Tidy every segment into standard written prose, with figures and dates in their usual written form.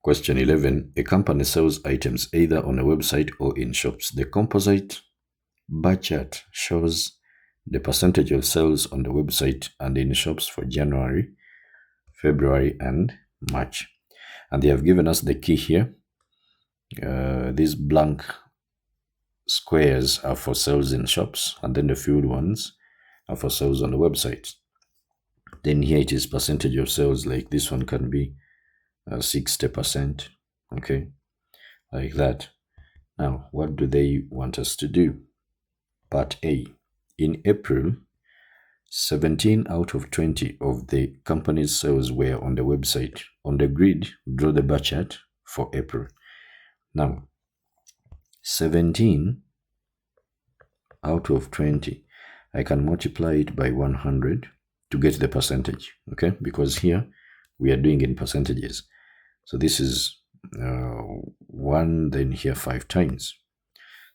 Question 11. A company sells items either on a website or in shops. The composite bar chart shows the percentage of sales on the website and in shops for January, February, and March. And they have given us the key here. These blank squares are for sales in shops, and then the filled ones are for sales on the website. Then here it is percentage of sales, like this one can be 60%, okay, like that. Now, what do they want us to do? Part A. In April, 17 out of 20 of the company's sales were on the website. On the grid, draw the bar chart for April. Now, 17 out of 20, I can multiply it by 100 to get the percentage, okay? Because here we are doing in percentages. So this is 1, then here 5 times.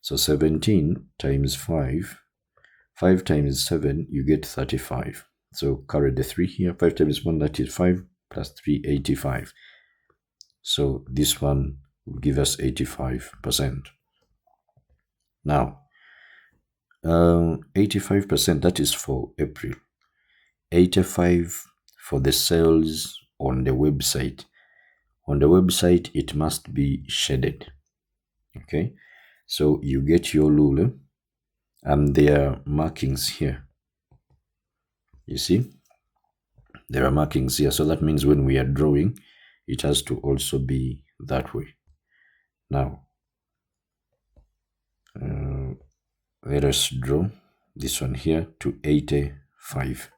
So 17 times 5, 5 times 7, you get 35. So carry the 3 here. 5 times 1, that is 5, plus 3, 85. So this one will give us 85%. Now, 85%, that is for April. 85 for the sales on the website. On the website, it must be shaded. Okay, so you get your ruler, and there are markings here. You see, there are markings here. So that means when we are drawing, it has to also be that way. Now, let us draw this one here to 85.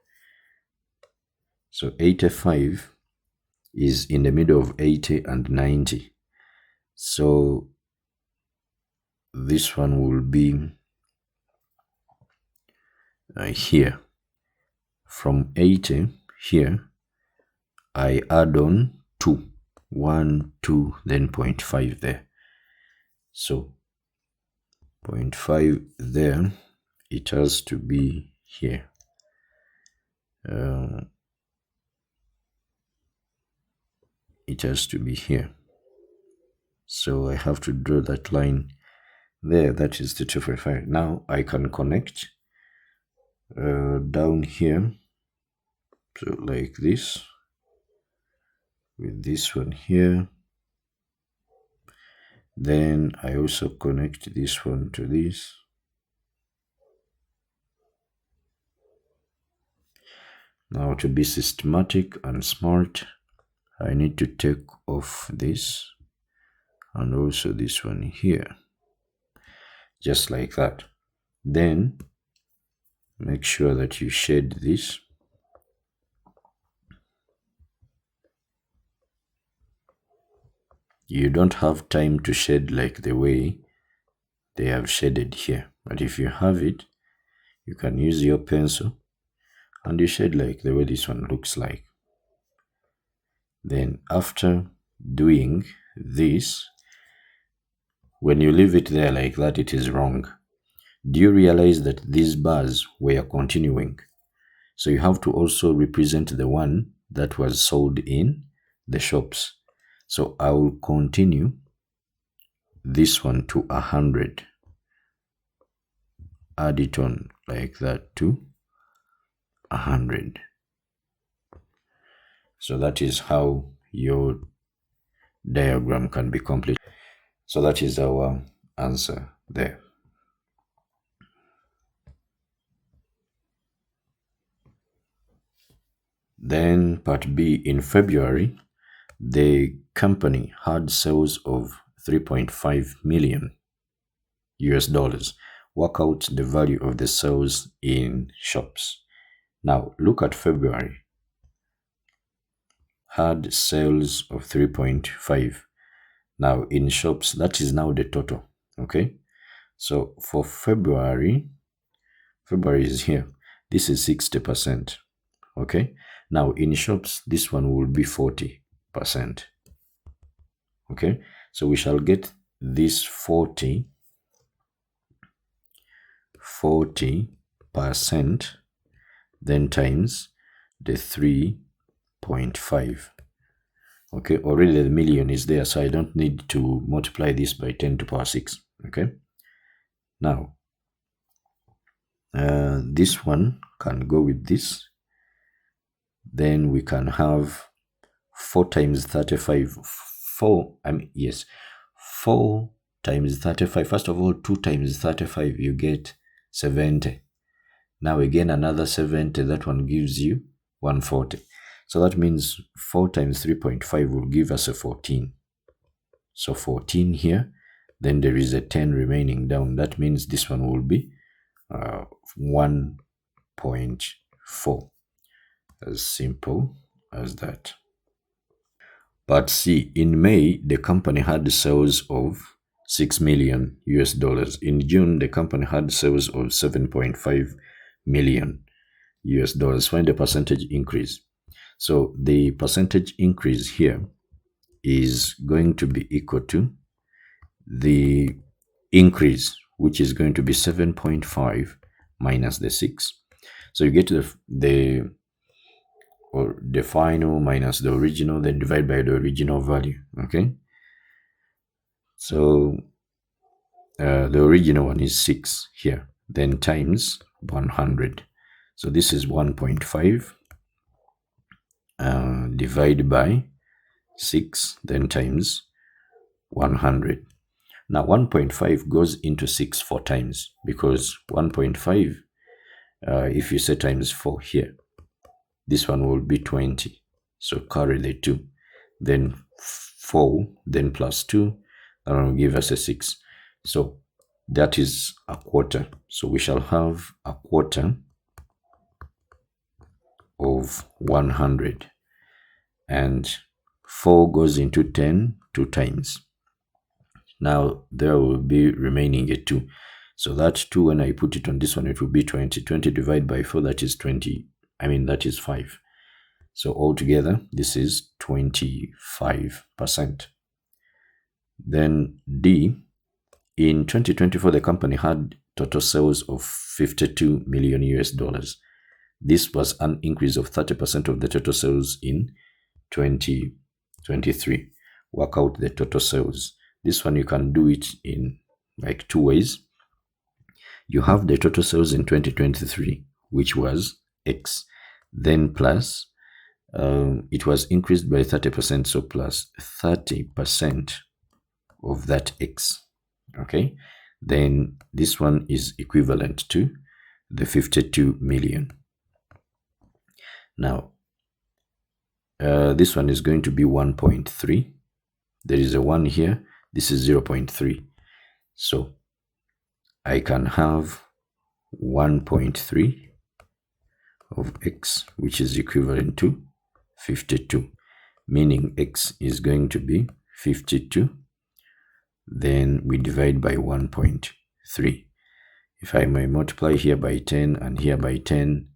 So 85 is in the middle of 80 and 90. So this one will be here. From 80 here, I add on 2. 1, 2, then 0.5 there. So 0.5 there, it has to be here. It has to be here. So I have to draw that line there. That is the 2.5. Now I can connect down here. So like this, with this one here. Then I also connect this one to this. Now, to be systematic and smart, I need to take off this and also this one here, just like that. Then make sure that you shade this. You don't have time to shade like the way they have shaded here, but if you have it, you can use your pencil and you shade like the way this one looks like. Then after doing this, when you leave it there like that, it is wrong. Do you realize that these bars were continuing? So you have to also represent the one that was sold in the shops. So I will continue this one to 100. Add it on like that to 100. So that is how your diagram can be complete. So that is our answer there. Then part B, in February, the company had sales of 3.5 million US dollars. Work out the value of the sales in shops. Now look at February. Had sales of 3.5. Now in shops, that is now the total. Okay, so for February is here. This is 60%. Okay, now in shops, this one will be 40%. Okay, so we shall get this 40%, then times the 3.5. Okay, already the million is there, so I don't need to multiply this by 10 to the power 6. Okay, now this one can go with this. Then we can have 4 times 35. 4 times 35. First of all, 2 times 35, you get 70. Now again another 70, that one gives you 140. So that means 4 times 3.5 will give us a 14. So 14 here, then there is a 10 remaining down. That means this one will be 1.4. As simple as that. But see, in May, the company had sales of 6 million US dollars. In June, the company had sales of 7.5 million US dollars. Find the percentage increase. So the percentage increase here is going to be equal to the increase, which is going to be 7.5 minus the 6. So you get the final minus the original, then divide by the original value. Okay, so the original one is 6 here, then times 100. So this is 1.5 divided by 6, then times 100. Now 1.5 goes into 6 4 times, because 1.5, if you say times 4 here, this one will be 20. So carry the 2, then 4, then plus 2, that will give us a 6. So that is a quarter. So we shall have a quarter of 100. And 4 goes into 10 2 times. Now there will be remaining a 2. So that 2, when I put it on this one, it will be 20. 20 divided by 4, that is 20. That is 5. So altogether, this is 25%. Then D, in 2024, the company had total sales of 52 million US dollars. This was an increase of 30% of the total sales in 2023. Work out the total sales. This one you can do it in like 2 ways. You have the total sales in 2023, which was X, then plus it was increased by 30%, so plus 30% of that X. Okay, then this one is equivalent to the 52 million. Now this one is going to be 1.3. There is a 1 here, this is 0.3. So I can have 1.3 of X, which is equivalent to 52, meaning X is going to be 52. Then we divide by 1.3. If I may multiply here by 10 and here by 10,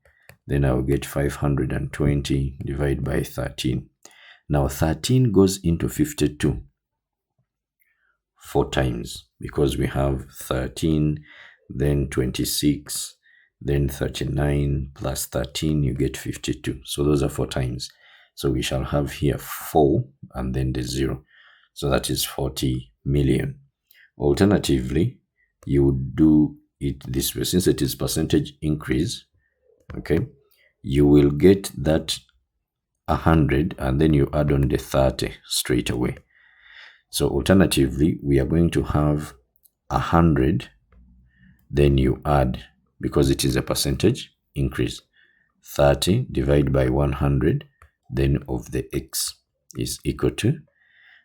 then I'll get 520 divided by 13. Now 13 goes into 52 4 times, because we have 13, then 26, then 39 plus 13, you get 52. So those are 4 times. So we shall have here 4 and then the 0. So that is 40 million. Alternatively, you would do it this way. Since it is percentage increase, okay, you will get that 100 and then you add on the 30 straight away. So alternatively, we are going to have 100, then you add, because it is a percentage increase, 30 divided by 100, then of the X is equal to,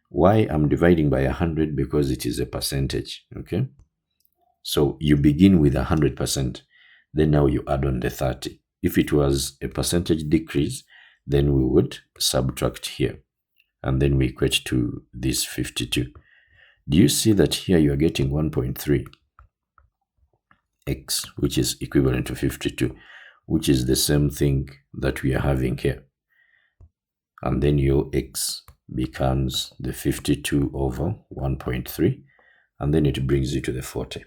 why I'm dividing by 100? Because it is a percentage, okay? So you begin with 100%, then now you add on the 30. If it was a percentage decrease, then we would subtract here, and then we equate to this 52. Do you see that here you are getting 1.3 X, which is equivalent to 52, which is the same thing that we are having here. And then your X becomes the 52 over 1.3, and then it brings you to the 40.